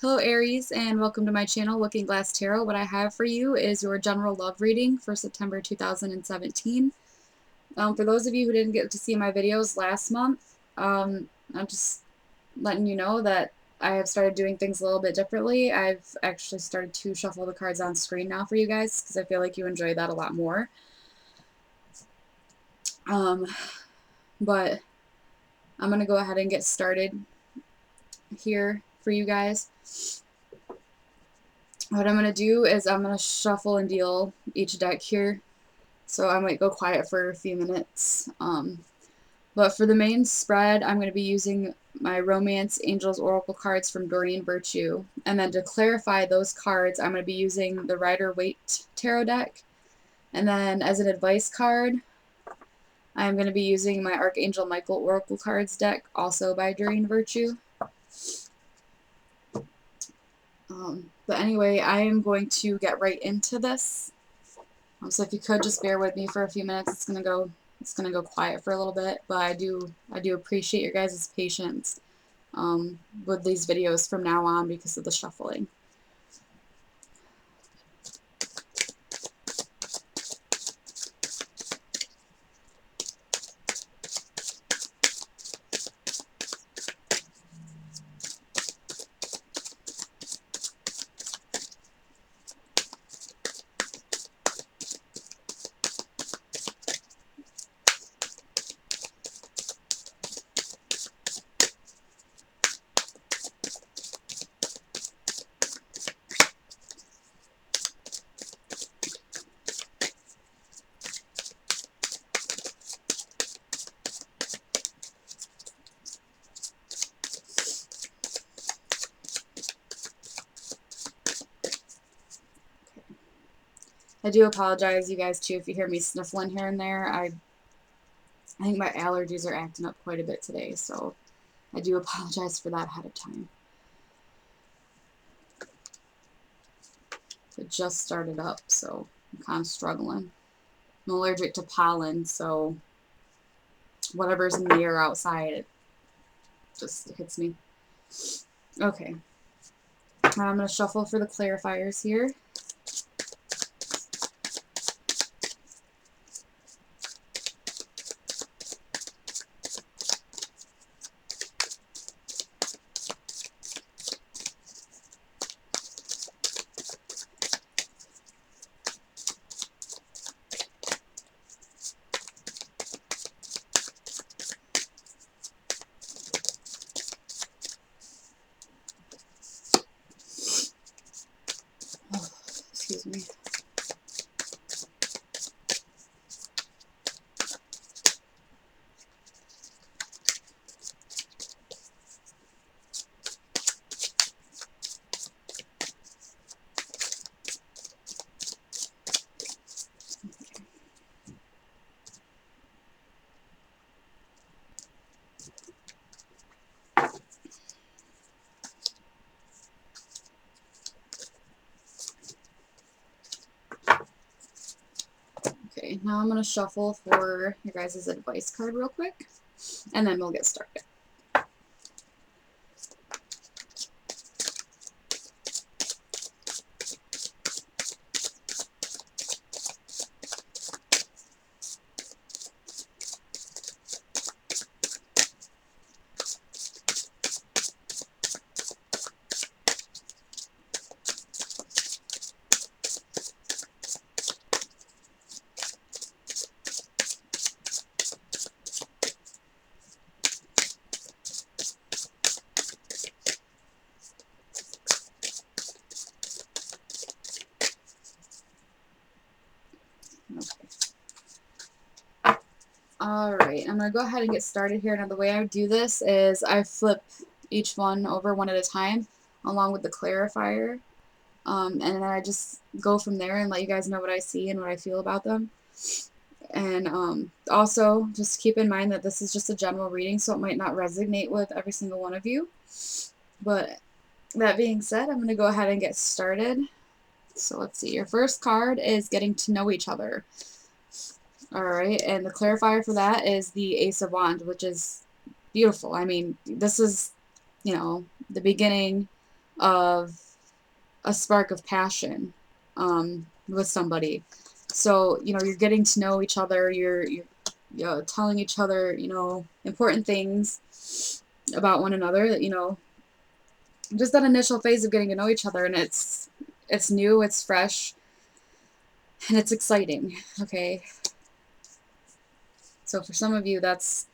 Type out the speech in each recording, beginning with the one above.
Hello Aries, and welcome to my channel, Looking Glass Tarot. What I have for you is your general love reading for September 2017. For those of you who didn't get to see my videos last month, I'm just letting you know that I have started doing things a little bit differently. I've actually started to shuffle the cards on screen now for you guys because I feel like you enjoy that a lot more. But I'm going to go ahead and get started here for you guys. What I'm going to do is I'm going to shuffle and deal each deck here. So I might go quiet for a few minutes. But for the main spread, I'm going to be using my Romance Angels Oracle cards from Doreen Virtue. And then to clarify those cards, I'm going to be using the Rider-Waite Tarot deck. And then as an advice card, I'm going to be using my Archangel Michael Oracle cards deck, also by Doreen Virtue. But anyway, I am going to get right into this. So if you could just bear with me for a few minutes, it's gonna go quiet for a little bit. But I do appreciate your guys' patience with these videos from now on because of the shuffling. I do apologize, you guys, too, if you hear me sniffling here and there. I think my allergies are acting up quite a bit today, so I do apologize for that ahead of time. It just started up, so I'm kind of struggling. I'm allergic to pollen, so whatever's in the air outside, it just hits me. Okay. I'm going to shuffle for the clarifiers here. Excuse me. Okay, now I'm going to shuffle for your guys' advice card real quick, and then we'll get started. Alright, I'm going to go ahead and get started here. Now the way I do this is I flip each one over one at a time along with the clarifier. And then I just go from there and let you guys know what I see and what I feel about them. And also just keep in mind that this is just a general reading, so it might not resonate with every single one of you. But that being said, I'm going to go ahead and get started. So let's see. Your first card is Getting to Know Each Other. Alright, and the clarifier for that is the Ace of Wands, which is beautiful. I mean, this is, you know, the beginning of a spark of passion with somebody. So, you know, you're getting to know each other, you're you know, telling each other, you know, important things about one another, that, you know, just that initial phase of getting to know each other, and it's new, it's fresh, and it's exciting. Okay. So for some of you, that's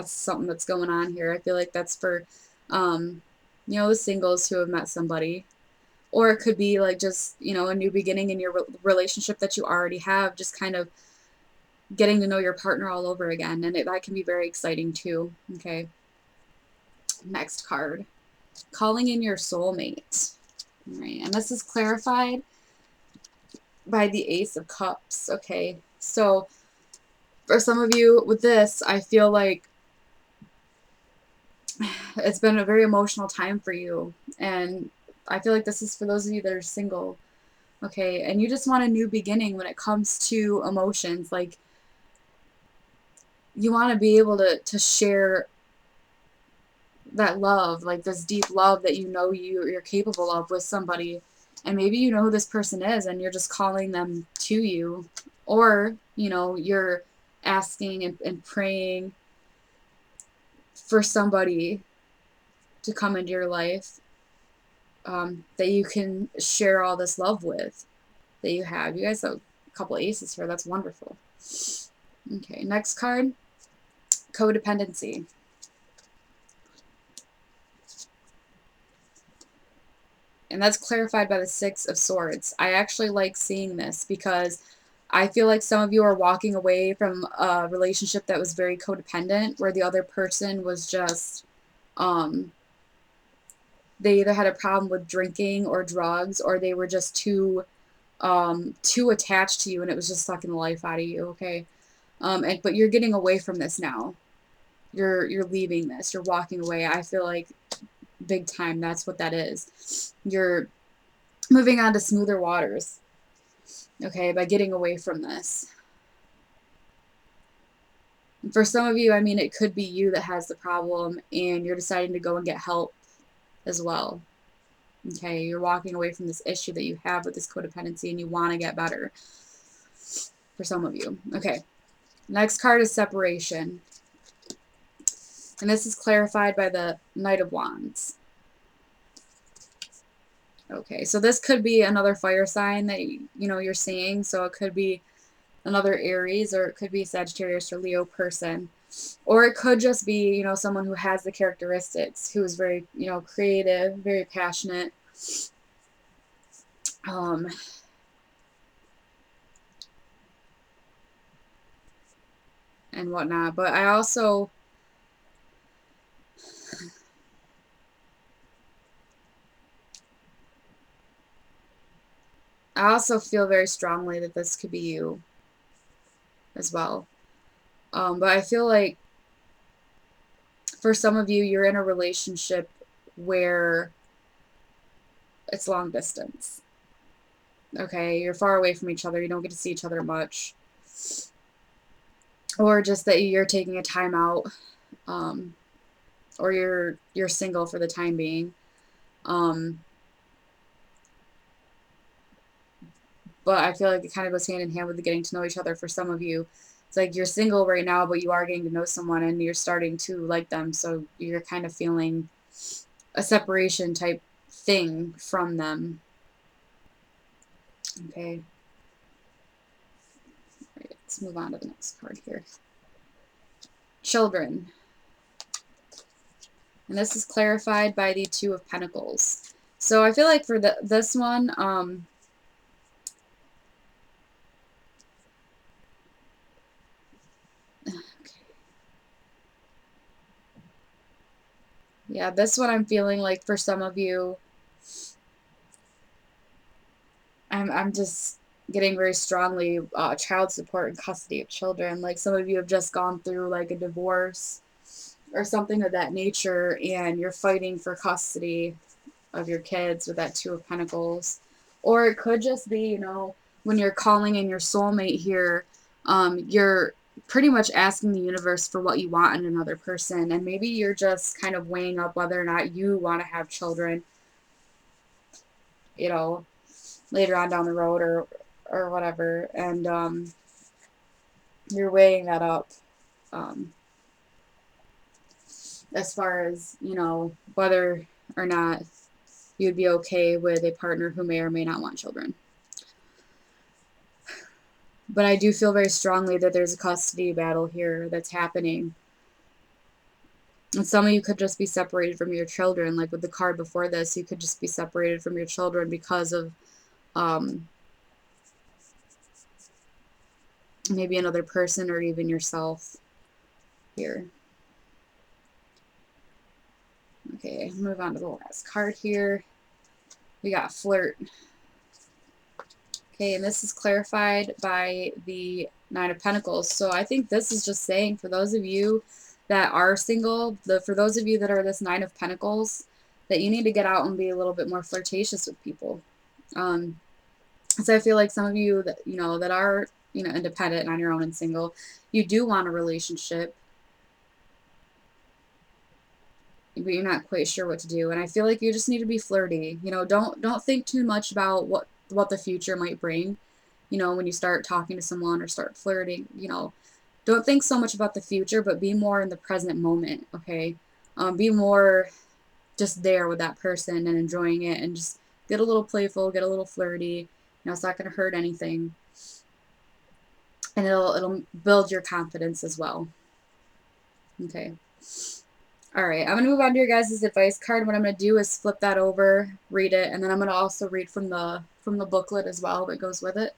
something that's going on here. I feel like that's for you know, the singles who have met somebody. Or it could be like just, you know, a new beginning in your relationship that you already have, just kind of getting to know your partner all over again. And that can be very exciting too. Okay. Next card. Calling in your soulmate. All right. And this is clarified by the Ace of Cups. Okay. So for some of you with this, I feel like it's been a very emotional time for you. And I feel like this is for those of you that are single. Okay. And you just want a new beginning when it comes to emotions. Like, you want to be able to share that love, like this deep love that you know you're capable of with somebody. And maybe you know who this person is and you're just calling them to you. Or, you know, you're asking and praying for somebody to come into your life that you can share all this love with that you have. You guys have a couple aces here. That's wonderful. Okay, next card, codependency. And that's clarified by the Six of Swords. I actually like seeing this because I feel like some of you are walking away from a relationship that was very codependent, where the other person was just, they either had a problem with drinking or drugs, or they were just too attached to you, and it was just sucking the life out of you. Okay, but you're getting away from this now. You're leaving this. You're walking away. I feel like big time. That's what that is. You're moving on to smoother waters, okay, by getting away from this. For some of you, I mean, it could be you that has the problem and you're deciding to go and get help as well. Okay, you're walking away from this issue that you have with this codependency and you want to get better. For some of you. Okay, next card is separation. And this is clarified by the Knight of Wands. Okay, so this could be another fire sign that, you know, you're seeing. So it could be another Aries, or it could be Sagittarius or Leo person. Or it could just be, you know, someone who has the characteristics, who is very, you know, creative, very passionate, and whatnot. But I also feel very strongly that this could be you as well. But I feel like for some of you, you're in a relationship where it's long distance. Okay, you're far away from each other. You don't get to see each other much. Or just that you're taking a time out, or you're single for the time being. But I feel like it kind of goes hand in hand with the getting to know each other for some of you. It's like you're single right now, but you are getting to know someone and you're starting to like them. So you're kind of feeling a separation type thing from them. Okay. All right, let's move on to the next card here. Children. And this is clarified by the Two of Pentacles. So I feel like for this one, yeah, this one I'm feeling like for some of you, I'm just getting very strongly child support and custody of children. Like some of you have just gone through like a divorce or something of that nature, and you're fighting for custody of your kids with that Two of Pentacles. Or it could just be, you know, when you're calling in your soulmate here, you're pretty much asking the universe for what you want in another person. And maybe you're just kind of weighing up whether or not you want to have children. you know, later on down the road or whatever. And you're weighing that up um, as far as, you know, whether or not you'd be okay with a partner who may or may not want children. But I do feel very strongly that there's a custody battle here that's happening. And some of you could just be separated from your children. Like with the card before this, you could just be separated from your children because of maybe another person or even yourself here. Okay, move on to the last card here. We got flirt. Okay, and this is clarified by the Nine of Pentacles. So I think this is just saying for those of you that are single, for those of you that are this Nine of Pentacles, that you need to get out and be a little bit more flirtatious with people. So I feel like some of you that, you know, that are, you know, independent and on your own and single, you do want a relationship, but you're not quite sure what to do. And I feel like you just need to be flirty. You know, don't think too much about what the future might bring. You know, when you start talking to someone or start flirting, you know, don't think so much about the future, but be more in the present moment, okay? Be more just there with that person and enjoying it, and just get a little playful, get a little flirty. You know, it's not going to hurt anything. And it'll build your confidence as well. Okay. All right, I'm going to move on to your guys' advice card. What I'm going to do is flip that over, read it, and then I'm going to also read from the booklet as well that goes with it.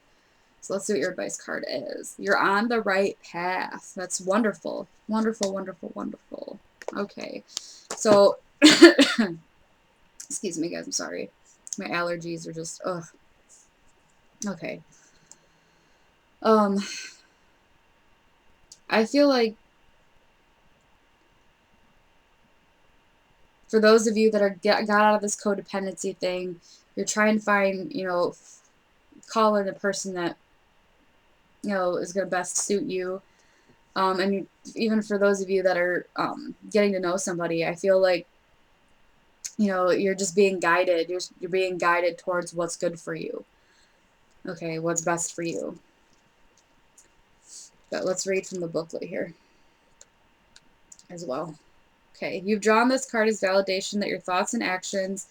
So let's see what your advice card is. You're on the right path. That's wonderful. Wonderful, wonderful, wonderful. Okay. So, excuse me, guys. I'm sorry. My allergies are just, ugh. Okay. I feel like for those of you that are got out of this codependency thing, you're trying to find, you know, call in the person that, you know, is going to best suit you. And even for those of you that are getting to know somebody, I feel like, you know, you're just being guided. You're being guided towards what's good for you. Okay, what's best for you. But let's read from the booklet here as well. Okay, you've drawn this card as validation that your thoughts and actions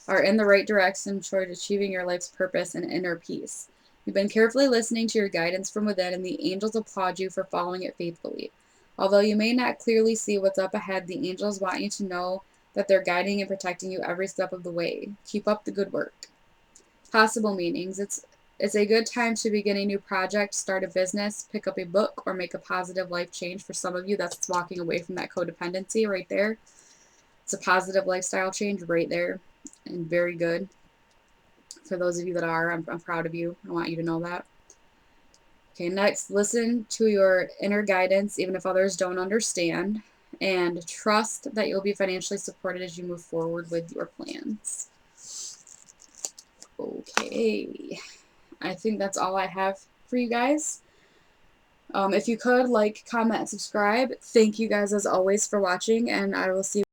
are in the right direction toward achieving your life's purpose and inner peace. You've been carefully listening to your guidance from within, and the angels applaud you for following it faithfully. Although you may not clearly see what's up ahead, the angels want you to know that they're guiding and protecting you every step of the way. Keep up the good work. Possible meanings. It's a good time to begin a new project, start a business, pick up a book, or make a positive life change. For some of you, that's walking away from that codependency right there. It's a positive lifestyle change right there, and very good. For those of you that are, I'm proud of you. I want you to know that. Okay, next, listen to your inner guidance, even if others don't understand, and trust that you'll be financially supported as you move forward with your plans. Okay, I think that's all I have for you guys. If you could, like, comment, and subscribe. Thank you guys, as always, for watching, and I will see you